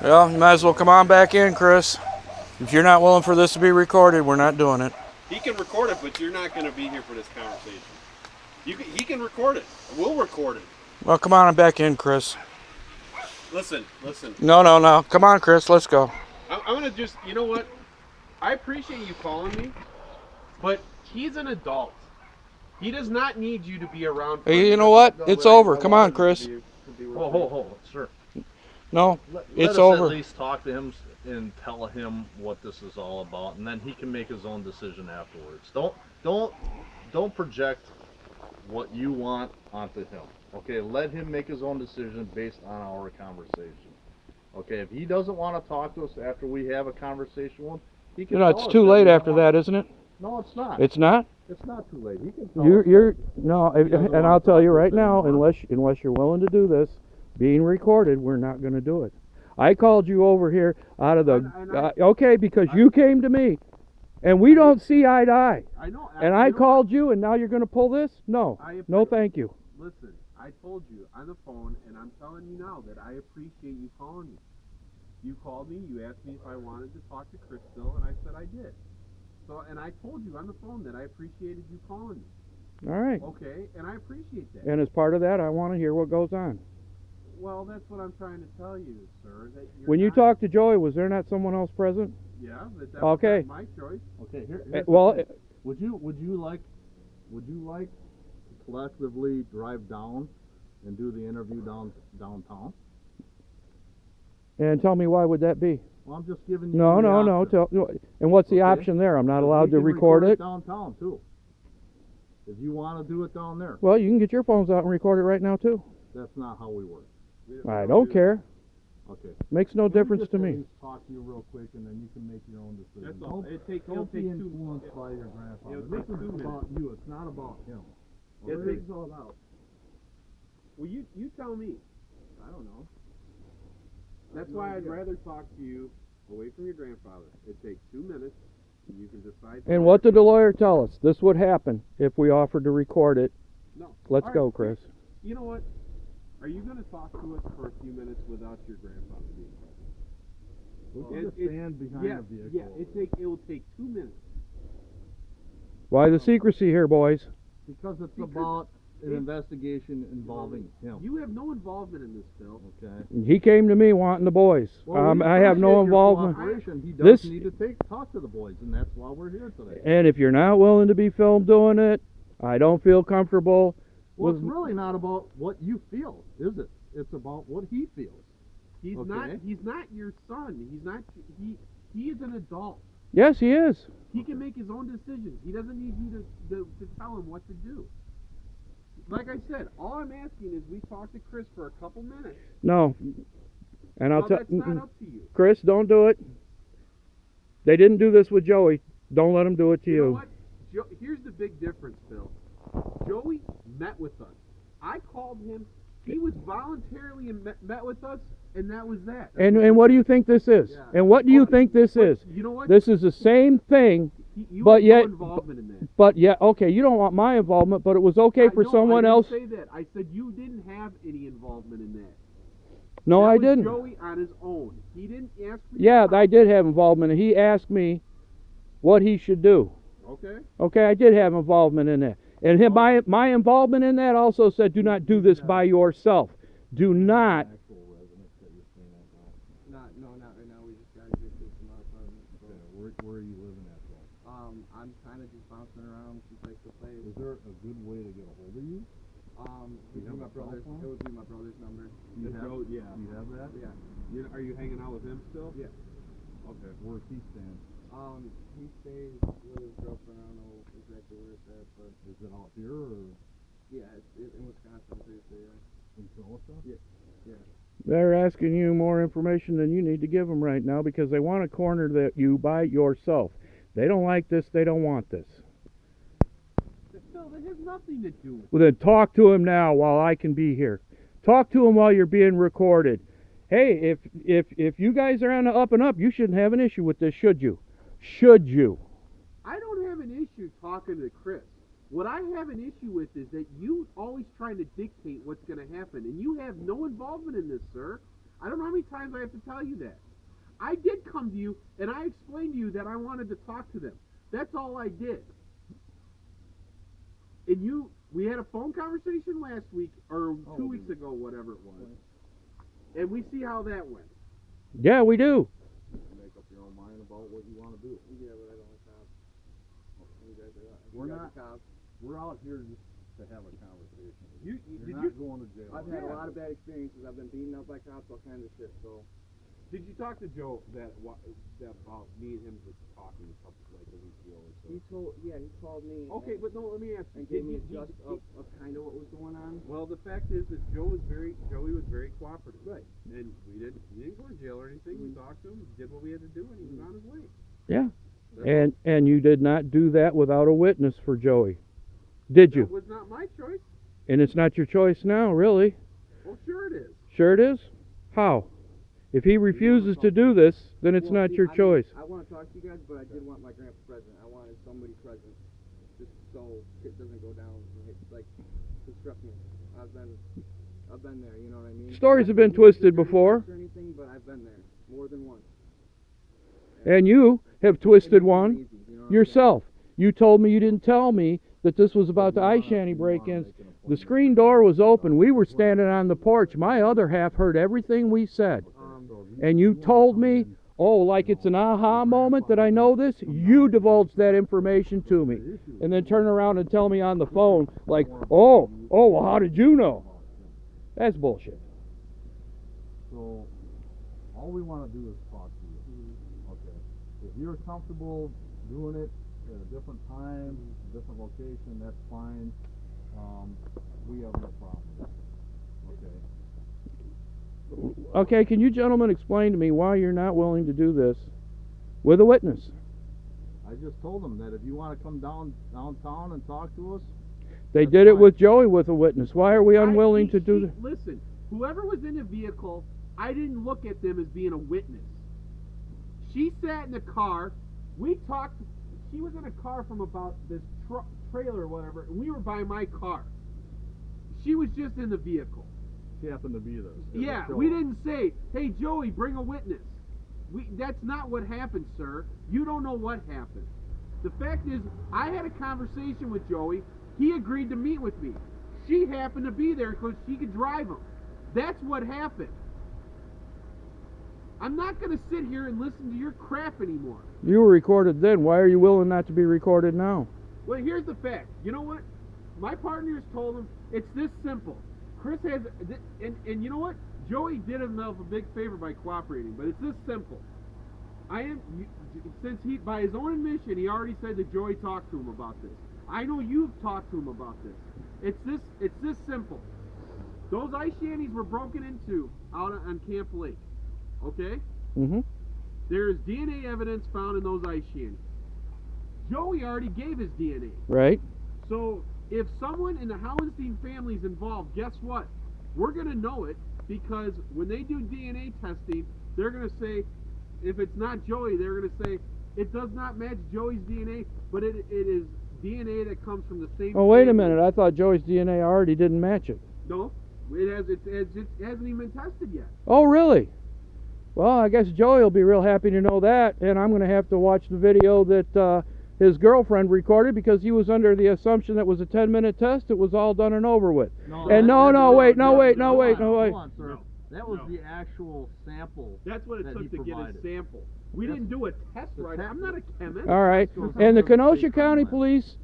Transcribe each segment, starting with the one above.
Well, you might as well come on back in, Chris. If you're not willing for this to be recorded, we're not doing it. He can record it, but you're not going to be here for this conversation. He can record it. We'll record it. Well, come on back in, Chris. Listen. No. Come on, Chris. Let's go. I'm going to just, you know what? I appreciate you calling me, but he's an adult. He does not need you to be around. Hey, you know what? It's over. Come on, Chris. Hold, sir. No, Let it's us over. at least talk to him and tell him what this is all about, and then he can make his own decision afterwards. Don't project what you want onto him. Okay, let him make his own decision based on our conversation. Okay, if he doesn't want to talk to us after we have a conversation with him, he can. It's too late after that, isn't it? No, it's not. It's not. It's not too late. He can tell You're no, and I'll tell you right now, unless you're willing to do this, being recorded, we're not going to do it. I called you over here out of the okay, because you came to me, and we don't see eye to eye. I know. And I called you, and now you're going to pull this? No, no, thank you. Listen, I told you on the phone, and I'm telling you now that I appreciate you calling me. You called me. You asked me if I wanted to talk to Chris still, and I said I did. So, and I told you on the phone that I appreciated you calling me. All right. Okay, and I appreciate that. And as part of that, I want to hear what goes on. Well, that's what I'm trying to tell you, sir. That when you talked to Joey, was there not someone else present? Yeah, but that okay. was my choice. Okay, well, would you like to collectively drive down and do the interview downtown? And tell me, why would that be? Well, I'm just giving you. No. And what's the option there? I'm not allowed to record it downtown too. If you want to do it down there. Well, you can get your phones out and record it right now too. That's not how we work. I don't care. Okay. Makes no difference to me. Talk to you real quick, and then you can make your own decision. That's all. Don't be influenced by your grandfather. This is about you. It's not about him. What is it all about? Well, you tell me. I don't know. That's why I'd rather talk to you away from your grandfather. It'd take 2 minutes. You can decide. And what did the lawyer tell us? This would happen if we offered to record it. No. Let's go, Chris. You know what? Are you going to talk to us for a few minutes without your grandfather being present? We can just stand behind the vehicle. Yeah, it will take 2 minutes. Why the secrecy here, boys? Because it's about an investigation involving him. You have no involvement in this, Bill. Okay. He came to me wanting the boys. Well, I have no involvement. He does need to talk to the boys, and that's why we're here today. And if you're not willing to be filmed doing it, I don't feel comfortable. Well, it's really not about what you feel, is it? It's about what he feels. He's not your son. He is an adult. Yes, he is. He can make his own decisions. He doesn't need you to tell him what to do. Like I said, all I'm asking is we talk to Chris for a couple minutes. No. And I'll tell that's not up to you. Chris, don't do it. They didn't do this with Joey. Don't let them do it to you. You know what? Here's the big difference, Bill. Joey met with us. I called him. He was voluntarily met with us, and that was that. And what do you think this is? Yeah. And what do you think this is? You know what? This is the same thing. You have no involvement in that. But yeah, okay, you don't want my involvement, but it was okay for someone else. I didn't say that. I said you didn't have any involvement in that. No, I didn't. Joey on his own. He didn't ask for Yeah, I did have involvement, and he asked me what he should do. Okay. Okay, I did have involvement in that. And my involvement in that also said, do not do this by yourself. Do not. Not right now. We just got evicted from our apartment. So. Okay, where are you living at though? I'm kind of just bouncing around from place to place. Is there a good way to get a hold of you? It would be my brother's number. You have that? Yeah. Are you hanging out with him still? Yeah. Okay. Where's he staying? He stays with his girlfriend. I don't know exactly where it's at, but is it out here or? Yeah, it's in Wisconsin. I'm pretty sure. Yeah. In Kenosha? Yeah. They're asking you more information than you need to give them right now because they want to corner you by yourself. They don't like this. They don't want this. Phil, that has nothing to do with it. Well, then talk to him now while I can be here. Talk to him while you're being recorded. Hey, if you guys are on the up and up, you shouldn't have an issue with this, should you? Should you? I don't have an issue talking to Chris. What I have an issue with is that you always trying to dictate what's going to happen, and you have no involvement in this, sir. I don't know how many times I have to tell you that. I did come to you, and I explained to you that I wanted to talk to them. That's all I did. And we had a phone conversation last week, or 2 weeks ago, whatever it was. And we see how that went. Yeah, we do. Make up your own mind about what you want to do. Yeah, but I don't like cops. You guys are, We're you guys not- are cops. We're out here just to have a conversation. You're You're not going to jail. I've had a lot of bad experiences. I've been beaten up by cops, all kinds of shit. So Did you talk to Joe that about me and him just talking a couple like a week ago or so? he called me. Okay, but no, let me ask you. and gave me a gist of kind of what was going on. Well, the fact is that Joey was very cooperative. Right. And we didn't go to jail or anything. We talked to him, did what we had to do, and he was on his way. Yeah. That's And you did not do that without a witness for Joey, did That you? was not my choice. And it's not your choice now, really. Well, sure it is. Sure it is? How? If he refuses to do this, then it's Well, not see, your choice. I want to talk to you guys, but I did want my grandpa present. I wanted somebody present, just so it doesn't go down. Like, just trust me. I've been there. You know what I mean? Stories have been Not twisted to before. or anything, but I've been there more than once. And you have twisted It one wasn't easy, you know what I'm yourself. You told me you didn't tell me that this was about the Ice Shanty break-ins. The screen door was open. We were standing on the porch. My other half heard everything we said. And you told me, oh, like it's an aha moment that I know this? You divulged that information to me. And then turn around and tell me on the phone, like, oh, well, how did you know? That's bullshit. So, all we want to do is talk to you. Okay. If you're comfortable doing it at a different time, different location, that's fine. We have no problem. Okay. Okay, can you gentlemen explain to me why you're not willing to do this with a witness? I just told them that if you want to come downtown and talk to us, They That's did it fine. with Joey with a witness. Why are we unwilling to do that? Listen, whoever was in the vehicle, I didn't look at them as being a witness. She sat in the car. We talked. She was in a car from about this trailer or whatever, and we were by my car. She was just in the vehicle. she happened to be there. Yeah, we didn't say, hey, Joey, bring a witness. That's not what happened, sir. You don't know what happened. The fact is, I had a conversation with Joey. He agreed to meet with me. She happened to be there because she could drive him. That's what happened. I'm not going to sit here and listen to your crap anymore. You were recorded then. Why are you willing not to be recorded now? Well, here's the fact. You know what? My partners told him it's this simple. Chris has, and you know what? Joey did himself a big favor by cooperating, but it's this simple. Since he, by his own admission, he already said that Joey talked to him about this. I know you've talked to him about this. It's this simple. Those ice shanties were broken into out on Camp Lake. Okay? Mm-hmm. There's DNA evidence found in those ice shanties. Joey already gave his DNA. Right? So if someone in the Hallenstein family is involved, guess what? We're going to know it because when they do DNA testing, they're going to say, if it's not Joey, they're going to say, it does not match Joey's DNA, but it is DNA that comes from the same Oh, wait a family. minute. I thought Joey's DNA already didn't match it. No, it hasn't even been tested yet. Oh, really? Well, I guess Joey will be real happy to know that, and I'm going to have to watch the video that his girlfriend recorded because he was under the assumption that was a 10-minute test. It was all done and over with. And hold on, sir. No. That was No. the actual sample. That's what it that took he to get provided. his sample. We That's- didn't do a test the right. test- I'm not a chemist. All right. Goes And the under the Kenosha state County timeline. Police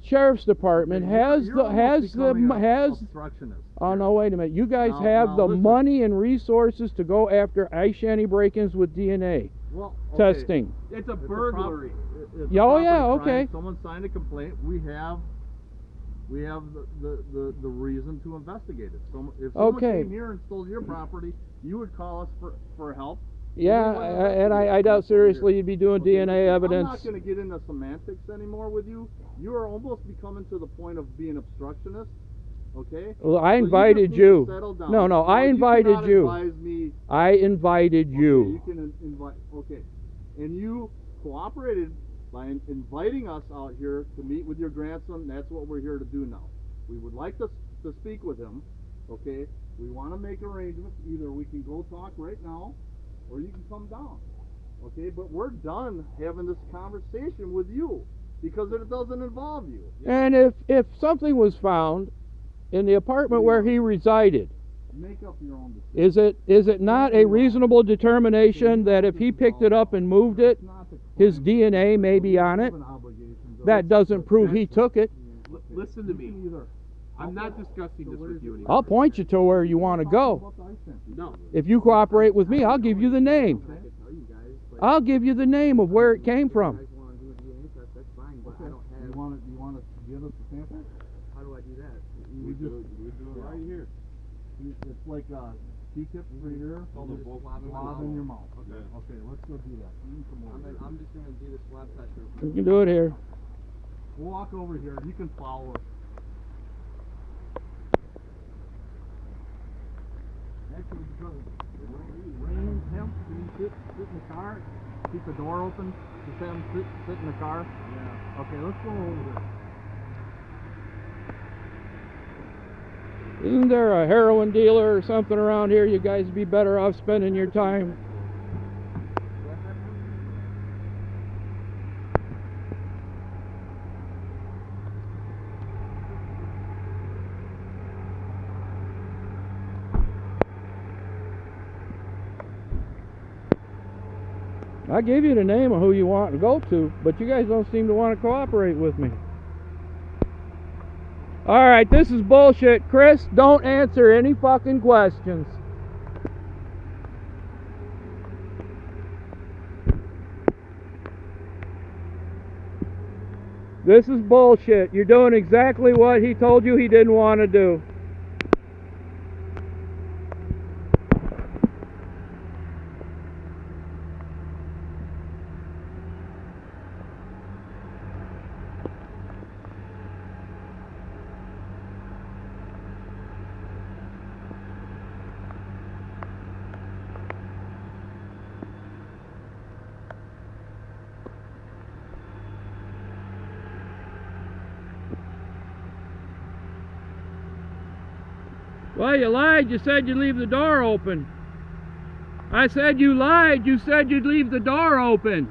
Sheriff's Department has You're the almost becoming a obstructionist. Oh, no, wait a minute. You guys Now- have now the listen. money and resources to go after Ice Shanty break-ins with DNA Well, okay. testing. It's a It's a burglary. It's a Yeah, oh, yeah, property crime. okay. Someone signed a complaint. We have the reason to investigate it. If someone Okay. came here and stole your property, you would call us for help. Yeah, We wouldn't and I investigate doubt it. seriously you'd be doing Okay, DNA listen, evidence. I'm not going to get into semantics anymore with you. You are almost becoming to the point of being obstructionist. Okay? Well, I So you invited just need to you. settle down. No, Now, I you invited cannot you. advise me. I invited Okay, you. you can invite. Okay, and you cooperated by inviting us out here to meet with your grandson. That's what we're here to do now. We would like to speak with him. Okay, We want to make arrangements. Either we can go talk right now, or you can come down. Okay, but we're done having this conversation with you because it doesn't involve you. And if something was found in the apartment where he resided, Make up your own decision. is it not a reasonable determination that if he picked it up and moved it, his DNA may be on it? That doesn't prove he took it. Listen to me. I'm not discussing this with you anymore. I'll point you to where you want to go. No. If you cooperate with me, I'll give you the name. I could tell you guys, but I'll give you the name of where it came if from. you guys want to do a DNA test, that's fine, but I don't You have. want to give us a sample? How do I do that? We do it right here. It's like a Q-tip for your ear. Oh, You just the swab in my swab mouth. in your mouth. Okay. Okay, let's go do that. You can come over here. I'm just gonna do the swab test real quick. You can do it here. We'll walk over here. You can follow us. Actually, because it's raining, him, can you sit in the car? Keep the door open? Just have him sit in the car? Yeah. Okay, let's go over there. Isn't there a heroin dealer or something around here? You guys would be better off spending your time. I gave you the name of who you want to go to, but you guys don't seem to want to cooperate with me. Alright, this is bullshit. Chris, don't answer any fucking questions. This is bullshit. You're doing exactly what he told you he didn't want to do. Well, you lied. You said you'd leave the door open. I said you lied. You said you'd leave the door open.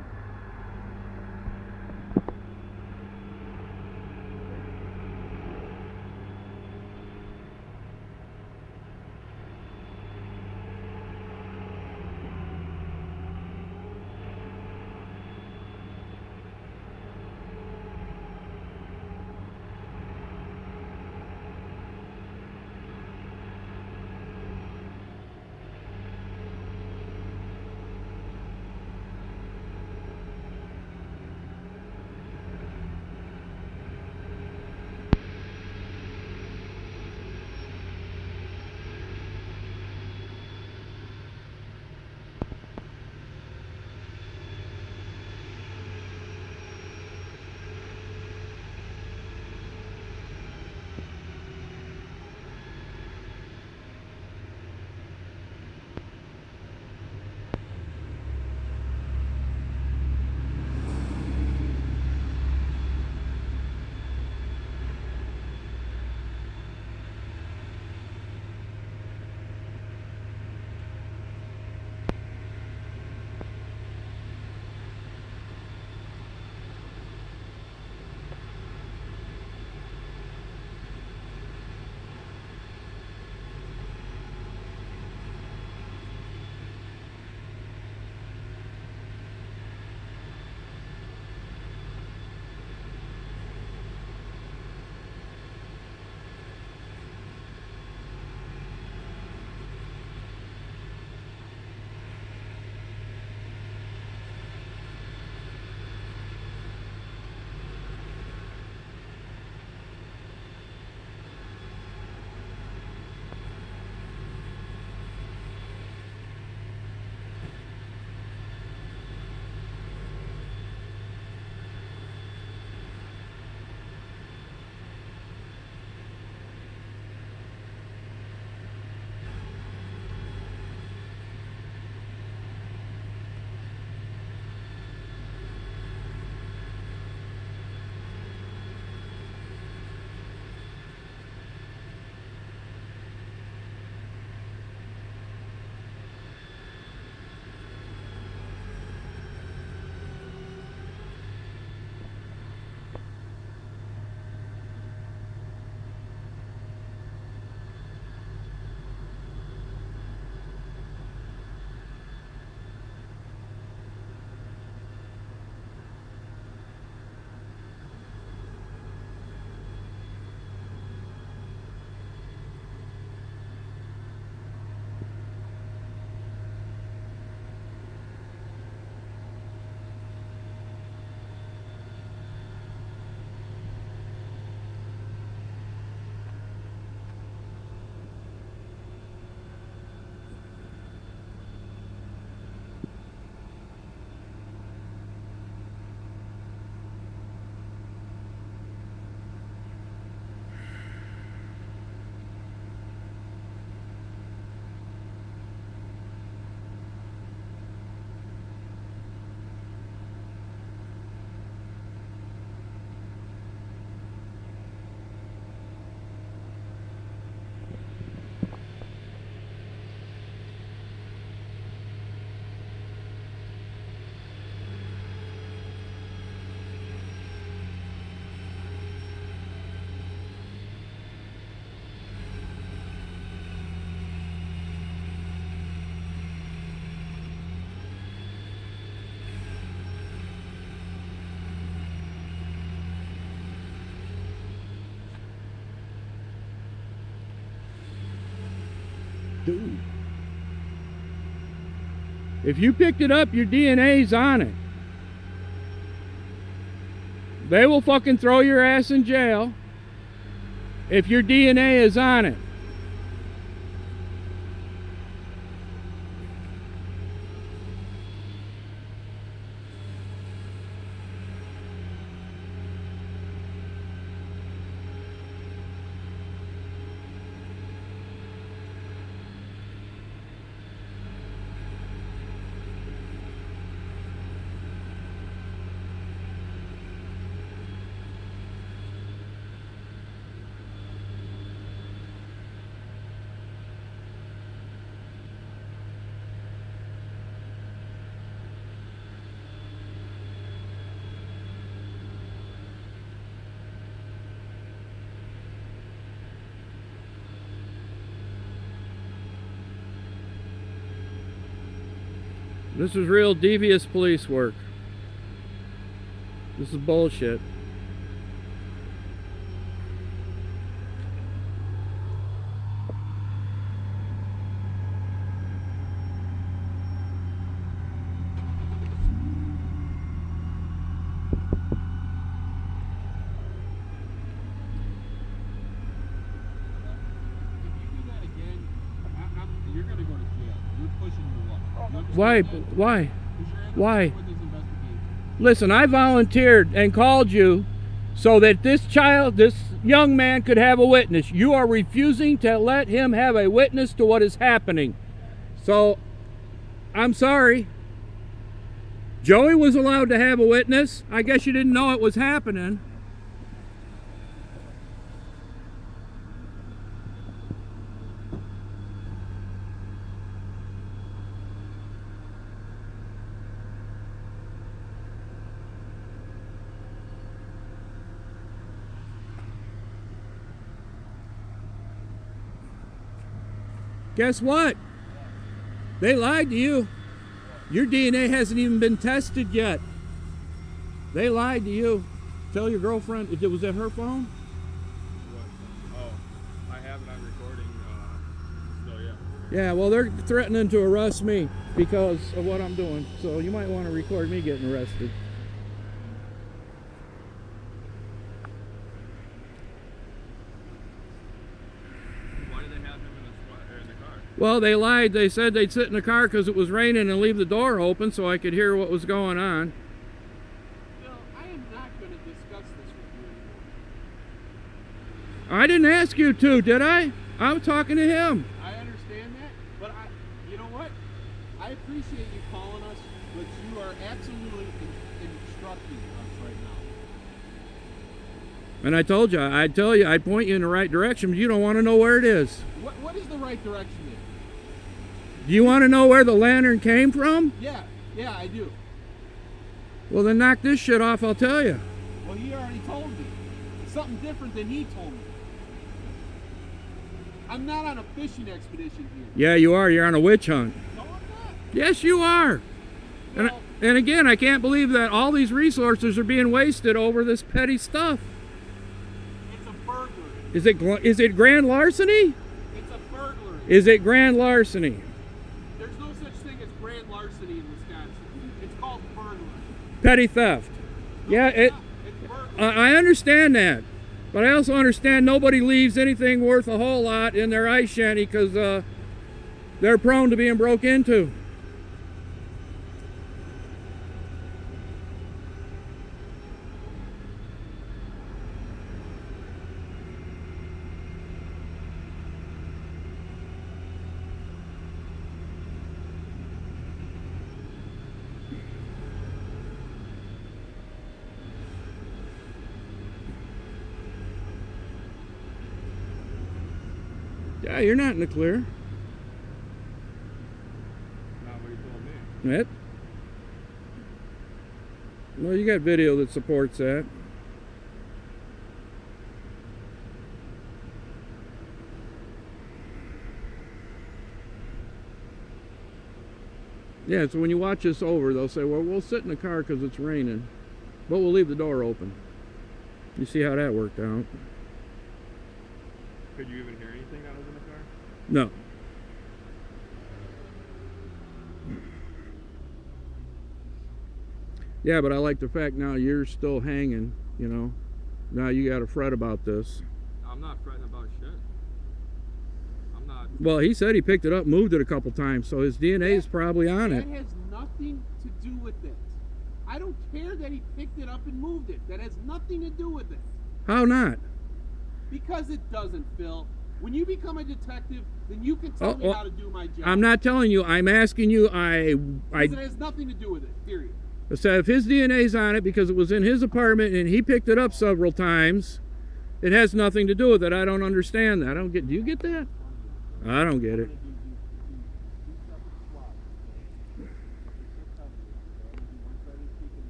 Dude. If you picked it up, your DNA's on it. They will fucking throw your ass in jail if your DNA is on it. This is real devious police work. This is bullshit. You're gonna go to jail. You're pushing your luck. Why? Why? Why? Listen, I volunteered and called you so that this young man could have a witness. You are refusing to let him have a witness to what is happening. So, I'm sorry. Joey was allowed to have a witness. I guess you didn't know it was happening. Guess what? They lied to you. Your DNA hasn't even been tested yet. They lied to you. Tell your girlfriend, if it was at her phone? What? Oh, I have it on recording. So yeah. Yeah, well, they're threatening to arrest me because of what I'm doing. So you might want to record me getting arrested. Well, they lied. They said they'd sit in the car because it was raining and leave the door open so I could hear what was going on. Bill, I am not going to discuss this with you anymore. I didn't ask you to, did I? I'm talking to him. I understand that, but you know what? I appreciate you calling us, but you are absolutely instructing us right now. And I told you, I'd tell you, I'd point you in the right direction, but you don't want to know where it is. What is the right direction then? Do you want to know where the lantern came from? Yeah, I do. Well, then knock this shit off, I'll tell you. Well, he already told me. It's something different than he told me. I'm not on a fishing expedition here. Yeah, you are. You're on a witch hunt. No, I'm not. Yes, you are. No. And again, I can't believe that all these resources are being wasted over this petty stuff. It's a burglary. Is it grand larceny? It's a burglary. Is it grand larceny? There's no such thing as grand larceny in Wisconsin. It's called burglary. Petty theft. No, Yeah, it's burglary. I understand that. But I also understand nobody leaves anything worth a whole lot in their ice shanty because they're prone to being broke into. Yeah, you're not in the clear. Not what you told me. Right? Well, you got video that supports that. Yeah, so when you watch this over, they'll say, well, we'll sit in the car because it's raining, but we'll leave the door open. You see how that worked out? Could you even hear anything that was in the car? No. Yeah, but I like the fact now you're still hanging, you know. Now you got to fret about this. I'm not fretting about shit. I'm not. Well, he said he picked it up, moved it a couple times, so his DNA is probably on it. That has nothing to do with it. I don't care that he picked it up and moved it. That has nothing to do with it. How not? Because it doesn't, Phil. When you become a detective, then you can tell me how to do my job. I'm not telling you. I'm asking you. Because it has nothing to do with it, period. So if his DNA's on it because it was in his apartment and he picked it up several times, it has nothing to do with it. I don't understand that. I don't get. Do you get that? I don't get it.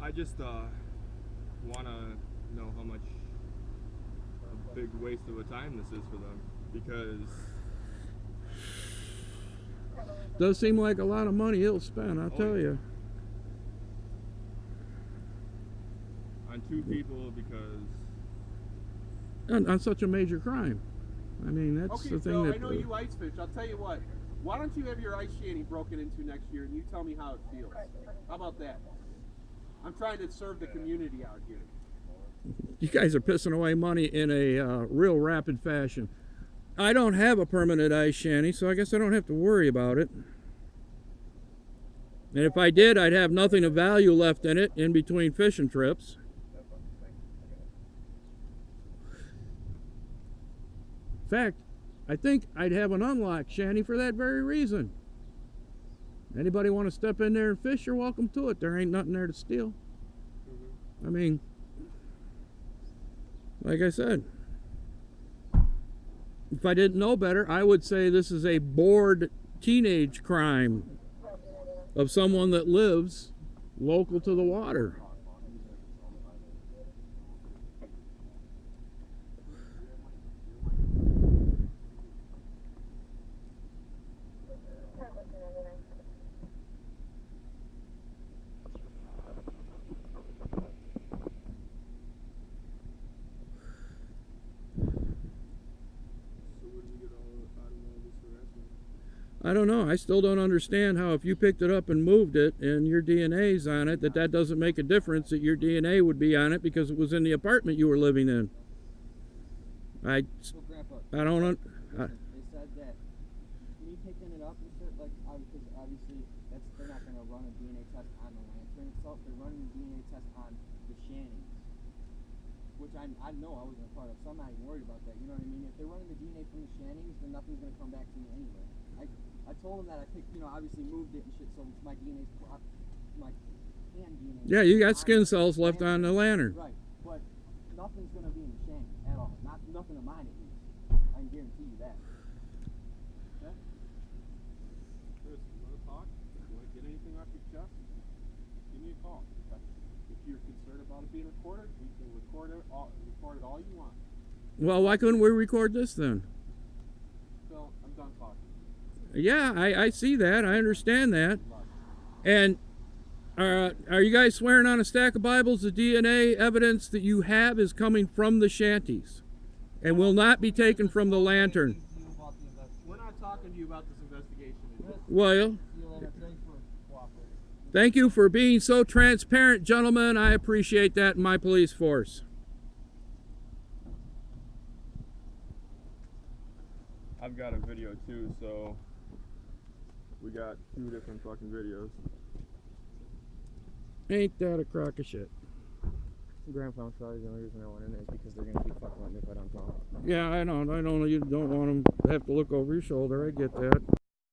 I just want to know how much a big waste of a time this is for them, because Does seem like a lot of money he'll spend, I'll tell you. on two people, because On such a major crime. I mean, that's Okay, the thing Phil, that. I know you ice fish. I'll tell you what. Why don't you have your ice shanty broken into next year and you tell me how it feels? How about that? I'm trying to serve the community out here. You guys are pissing away money in a real rapid fashion. I don't have a permanent ice shanty, so I guess I don't have to worry about it. And if I did, I'd have nothing of value left in it in between fishing trips. In fact, I think I'd have an unlocked shanty for that very reason. Anybody want to step in there and fish, you're welcome to it. There ain't nothing there to steal. I mean, like I said, if I didn't know better, I would say this is a bored teenage crime of someone that lives local to the water. I don't know. I still don't understand how if you picked it up and moved it and your DNA's on it, that doesn't make a difference that your DNA would be on it because it was in the apartment you were living in. So, Grandpa, I don't know. listen, they said that me picking it up and shit, like, because obviously they're not going to run a DNA test on the lantern itself. They're running a DNA test on the shanties, which I know I wasn't a part of, so I'm not even worried about that. You know what I mean? If they're running the DNA from the shanties, then nothing's going to come back to me anyway. I told them that I picked, obviously moved it and shit, so my DNA's, my hand DNA. Yeah, you got skin cells left on the lantern. Right, but nothing's going to be in the shanty at all. Nothing of mine at least. I can guarantee you that. Okay? Chris, you want to talk? You want to get anything off your chest? Give me a call. If you're concerned about it being recorded, we can record it all you want. Well, why couldn't we record this then? Phil, I'm done talking. Yeah, I see that. I understand that. And are you guys swearing on a stack of Bibles the DNA evidence that you have is coming from the shanties and will not be taken from the lantern? We're not talking to you about this investigation. Well, thank you for being so transparent, gentlemen. I appreciate that in my police force. I've got a video too, so we got two different fucking videos. Ain't that a crock of shit? Grandpa, I'm sorry, the only reason I went in there is because they're going to keep fucking with me if I don't talk. Yeah, I know. You don't want them to have to look over your shoulder. I get that.